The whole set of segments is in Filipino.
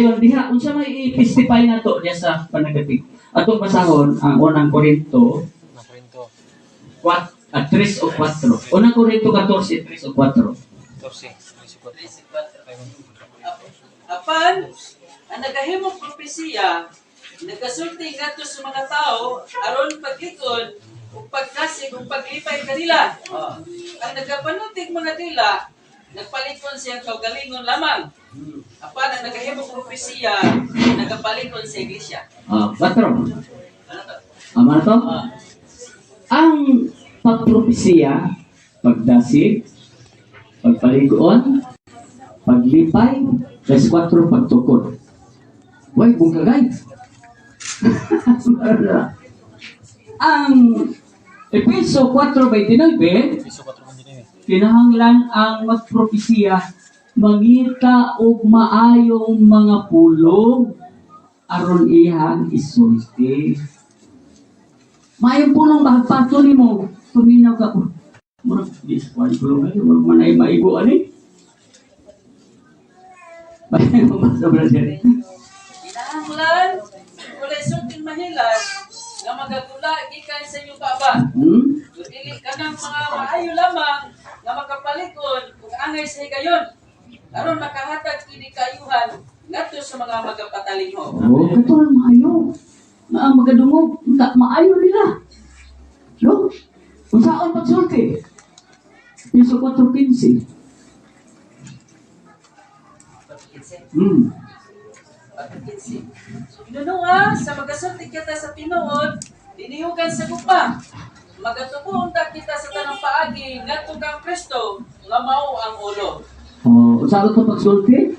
Diha, unsa may i-testify na to diya sa panagatik. Atong basahon ang unang Korinto 3 o 4. Unang Korinto 14, 3 o 4. 14. Apan, ang nagahimong propesiya, nagasulti ngadto sa mga tao aron paglikod ug pagkasig ug paglipay kanila. Ang nagapanutig mga dila, nagpalikon siyang kaugalingon lamang. Apan ang nagahimong propesiya, nagapalikon sa iglesia. 4. Ama to? Ang pagpropesiya, pagdasig, pagpaliguon, paglipay, plus 4 pagtukod. Why, kung kagay. Ang Epeso 4:29, kinahanglan ang magpropesiya, mangita og maayong mga pulong aron iyang isulti. Maayong pulong bahagpato nimo, tuminaw ka po. Murag dis kwan pulong ay murag manay maigo ani. Bayan mo sa brother. Kinahanglan walay sulting mahilas nga magagula gikan sa inyong baba. Dili kanang mga maayo lamang nga makapalikon ug angay sa higayon. Aron makahatag kini kayuhan ngadto sa mga magapatalingho. Katulad maayo. Na ang magadungog, maayo nila. No? Kung saan pagsulti? Piso 4.15. Inunua sa magasulti kita sa tinuod, dinihugan sa gupa. Magatubuon ta kita sa tanang paagi ngadto kang Kristo nga mao ang ulo. Kung saan ito pagsulti?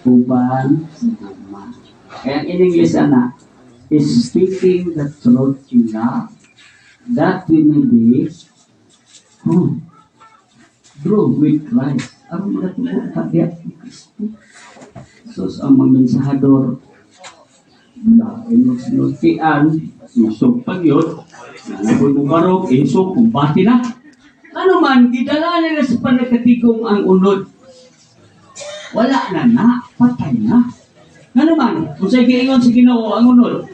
Uban sa guma. Kaya in English, is speaking the truth in love, that we may be grow with Christ. Ang mga tungkol kabiyak ni Kristo. So, ang mga mensahador, inultian, isog pagyot, nanagoy mong barok, isog, kumbati na. Ano man, gidala nila sa panagkatigong ang unod. Wala na, patay na. Ano man, kung sa'yo giingon sa Ginoo ang unod,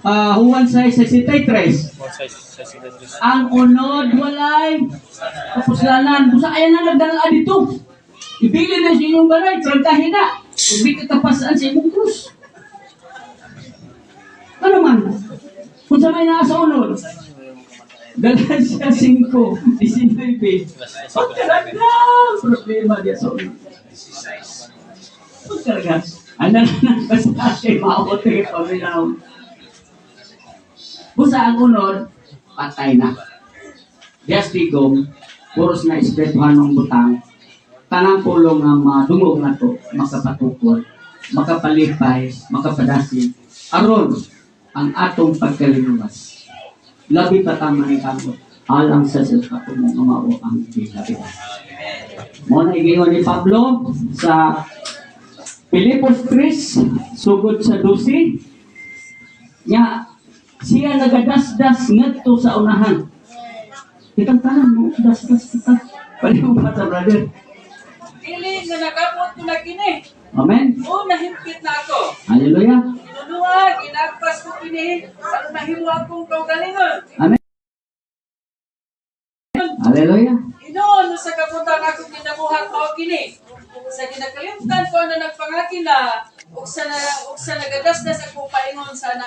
Juan 6:63. Ang unod walay kapuslanan. Kung saan na nagdala dito, ibili na sa inyong balay, trangkahin na. Hindi katapasaan sa inyong krus. Ano man, kung saan may nasa unod, Galatia 5:19. Pagkaragang problema diya sa unod. Pagkaragang, anak na basta siya maabot ng paminaw. Busa ang unod, patay na. Diyas tigong, puros na espirituhanong butang, tanang pulong nga madungog na to, makapatukod, makapalipay, makapadasig, aron ang atong pagkalinuwas. Labi patama ni kamot, alang sa silkatumong umao ang bilabi. Muna igingon ni Pablo sa Pilipos 3, sugod sa 12, niya, siya nagadasdas ngadto sa unahan. Kitang tanan mo, dasdas kita. Pwede mo ba sa brother? Dili nga nakapot ko na kini. Amen? O nahimpit na ako. Hallelujah. Inunua, ginagpas ko kini. Aron mahimo akong kaugalingon. Amen. Hallelujah. Inoon sa kabutang akong ginabuhat mao kini. Sa ginakalimtan ko na nagpangaki na ug sa nagadasdas ako paingon sa